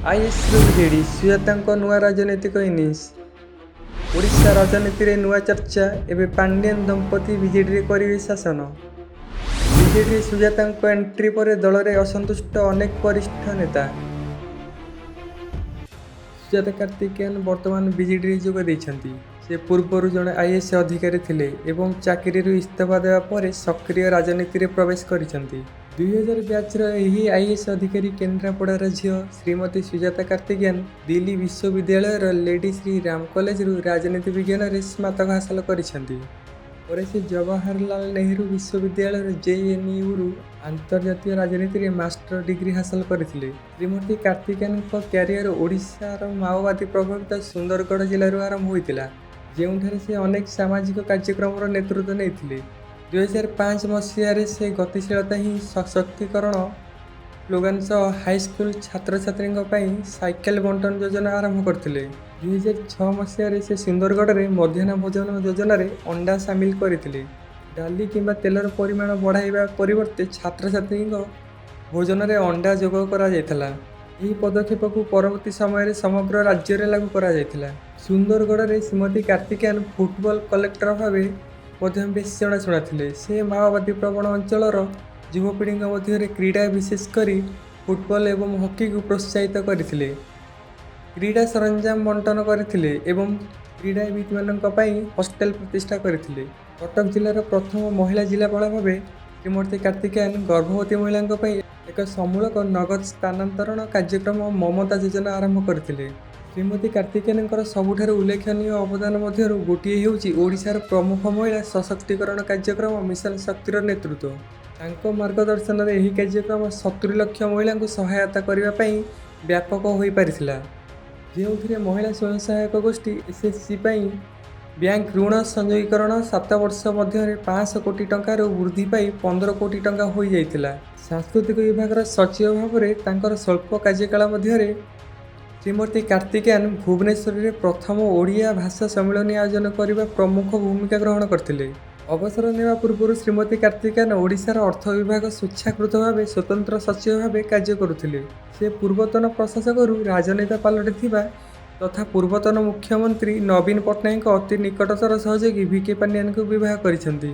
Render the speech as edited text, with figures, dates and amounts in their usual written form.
ଆଇଏସ୍ରୁ BJD ସୁଜାତାଙ୍କ ନୂଆ ରାଜନୈତିକ innings. Odisha ରାଜନୀତିରେ ନୂଆ ଚର୍ଚ୍ଚା। ଏବେ ପାଣ୍ଡିଆନ ଦମ୍ପତି ବିଜେଡିରେ କରିବେ ଶାସନ। ବିଜେଡିରେ ସୁଜାତାଙ୍କ ଏଣ୍ଟ୍ରି ପରେ ଦଳରେ ଅସନ୍ତୁଷ୍ଟ ଅନେକ ବରିଷ୍ଠ ନେତା। ସୁଜାତା କାର୍ତ୍ତିକେୟନ ବର୍ତ୍ତମାନ ବିଜେଡିରେ ଯୋଗ ଦେଇଛନ୍ତି। ସେ ପୂର୍ବରୁ ଜଣେ ଆଇଏଏସ୍ ଅଧିକାରୀ ଥିଲେ ଏବଂ ଚାକିରିରୁ ଇସ୍ତଫା ଦେବା ପରେ ସକ୍ରିୟ ରାଜନୀତିରେ ପ୍ରବେଶ କରିଛନ୍ତି। 2000 ବ୍ୟାଚ୍ର ଏହି ଆଇଏଏସ୍ ଅଧିକାରୀ କେନ୍ଦ୍ରାପଡ଼ାର ଝିଅ ଶ୍ରୀମତୀ ସୁଜାତା କାର୍ତ୍ତିକେୟନ ଦିଲ୍ଲୀ ବିଶ୍ୱବିଦ୍ୟାଳୟର ଲେଡି ଶ୍ରୀ ରାମ କଲେଜରୁ ରାଜନୀତି ବିଜ୍ଞାନରେ ସ୍ନାତକ ହାସଲ କରିଛନ୍ତି। ପରେ ସେ ଜବାହରଲାଲ ନେହେରୁ ବିଶ୍ୱବିଦ୍ୟାଳୟର JNUରୁ ଆନ୍ତର୍ଜାତୀୟ ରାଜନୀତିରେ ମାଷ୍ଟର ଡିଗ୍ରୀ ହାସଲ କରିଥିଲେ। ଶ୍ରୀମତୀ କାର୍ତ୍ତିକେୟନଙ୍କ କ୍ୟାରିୟର ଓଡ଼ିଶାର ମାଓବାଦୀ ପ୍ରଭାବିତ ସୁନ୍ଦରଗଡ଼ ଜିଲ୍ଲାରୁ ଆରମ୍ଭ ହୋଇଥିଲା, ଯେଉଁଠାରେ ସେ ଅନେକ ସାମାଜିକ କାର୍ଯ୍ୟକ୍ରମର ନେତୃତ୍ୱ ନେଇଥିଲେ। 2005 ମସିହାରେ ସେ ଗତିଶୀଳତା ହିଁ ସଶକ୍ତିକରଣ ସ୍ଲୋଗାନ ସହ ହାଇସ୍କୁଲ ଛାତ୍ରଛାତ୍ରୀଙ୍କ ପାଇଁ ସାଇକେଲ ବଣ୍ଟନ ଯୋଜନା ଆରମ୍ଭ କରିଥିଲେ। 2006 ମସିହାରେ ସେ ସୁନ୍ଦରଗଡ଼ରେ ମଧ୍ୟାହ୍ନ ଭୋଜନ ଯୋଜନାରେ ଅଣ୍ଡା ସାମିଲ କରିଥିଲେ। ଡାଲି କିମ୍ବା ତେଲର ପରିମାଣ ବଢ଼ାଇବା ପରିବର୍ତ୍ତେ ଛାତ୍ରଛାତ୍ରୀଙ୍କ ଭୋଜନରେ ଅଣ୍ଡା ଯୋଗ କରାଯାଇଥିଲା। ଏହି ପଦକ୍ଷେପକୁ ପରବର୍ତ୍ତୀ ସମୟରେ ସମଗ୍ର ରାଜ୍ୟରେ ଲାଗୁ କରାଯାଇଥିଲା। ସୁନ୍ଦରଗଡ଼ରେ ଶ୍ରୀମତୀ କାର୍ତ୍ତିକେୟନ ଫୁଟବଲ କଲେକ୍ଟର ଭାବେ ମଧ୍ୟ ବେଶ୍ ଜଣାଶୁଣା ଥିଲେ। ସେ ମାଓବାଦୀ ପ୍ରବଣ ଅଞ୍ଚଳର ଯୁବପିଢ଼ିଙ୍କ ମଧ୍ୟରେ କ୍ରୀଡ଼ା ବିଶେଷ କରି ଫୁଟବଲ ଏବଂ ହକିକୁ ପ୍ରୋତ୍ସାହିତ କରିଥିଲେ। କ୍ରୀଡ଼ା ସରଞ୍ଜାମ ବଣ୍ଟନ କରିଥିଲେ ଏବଂ କ୍ରୀଡ଼ାବିତମାନଙ୍କ ପାଇଁ ହଷ୍ଟେଲ ପ୍ରତିଷ୍ଠା କରିଥିଲେ। କଟକ ଜିଲ୍ଲାର ପ୍ରଥମ ମହିଳା ଜିଲ୍ଲାପାଳ ଭାବେ ଶ୍ରୀମତୀ କାର୍ତ୍ତିକେୟନ ଗର୍ଭବତୀ ମହିଳାଙ୍କ ପାଇଁ ଏକ ସମୂଳକ ନଗଦ ସ୍ଥାନାନ୍ତରଣ କାର୍ଯ୍ୟକ୍ରମ ମମତା ଯୋଜନା ଆରମ୍ଭ କରିଥିଲେ। ଶ୍ରୀମତୀ କାର୍ତ୍ତିକେୟନଙ୍କର ସବୁଠାରୁ ଉଲ୍ଲେଖନୀୟ ଅବଦାନ ମଧ୍ୟରୁ ଗୋଟିଏ ହେଉଛି ଓଡ଼ିଶାର ପ୍ରମୁଖ ମହିଳା ସଶକ୍ତିକରଣ କାର୍ଯ୍ୟକ୍ରମ ମିଶନ ଶକ୍ତିର ନେତୃତ୍ୱ। ତାଙ୍କ ମାର୍ଗଦର୍ଶନରେ ଏହି କାର୍ଯ୍ୟକ୍ରମ 70 ଲକ୍ଷ ମହିଳାଙ୍କୁ ସହାୟତା କରିବା ପାଇଁ ବ୍ୟାପକ ହୋଇପାରିଥିଲା, ଯେଉଁଥିରେ ମହିଳା ସ୍ୱୟଂ ସହାୟକ ଗୋଷ୍ଠୀ SHG ପାଇଁ ବ୍ୟାଙ୍କ ଋଣ ସଂଯୋଗୀକରଣ 7 ବର୍ଷ ମଧ୍ୟରେ 500 କୋଟି ଟଙ୍କାରୁ ବୃଦ୍ଧି ପାଇ 15 କୋଟି ଟଙ୍କା ହୋଇଯାଇଥିଲା। ସାଂସ୍କୃତିକ ବିଭାଗର ସଚିବ ଭାବରେ ତାଙ୍କର ସ୍ୱଳ୍ପ କାର୍ଯ୍ୟକାଳ ମଧ୍ୟରେ ଶ୍ରୀମତୀ କାର୍ତ୍ତିକେୟନ ଭୁବନେଶ୍ୱରରେ ପ୍ରଥମ ଓଡ଼ିଆ ଭାଷା ସମ୍ମିଳନୀ ଆୟୋଜନ କରିବା ପ୍ରମୁଖ ଭୂମିକା ଗ୍ରହଣ କରିଥିଲେ। ଅବସର ନେବା ପୂର୍ବରୁ ଶ୍ରୀମତୀ କାର୍ତ୍ତିକେୟନ ଓଡ଼ିଶାର ଅର୍ଥ ବିଭାଗ ସ୍ୱେଚ୍ଛାକୃତ ଭାବେ ସ୍ୱତନ୍ତ୍ର ସଚିବ ଭାବେ କାର୍ଯ୍ୟ କରୁଥିଲେ। ସେ ପୂର୍ବତନ ପ୍ରଶାସକରୁ ରାଜନେତା ପାଲଟିଥିବା ତଥା ପୂର୍ବତନ ମୁଖ୍ୟମନ୍ତ୍ରୀ ନବୀନ ପଟ୍ଟନାୟକଙ୍କ ଅତି ନିକଟତର ସହଯୋଗୀ VK ପାଣ୍ଡିଆନଙ୍କୁ ବିବାହ କରିଛନ୍ତି।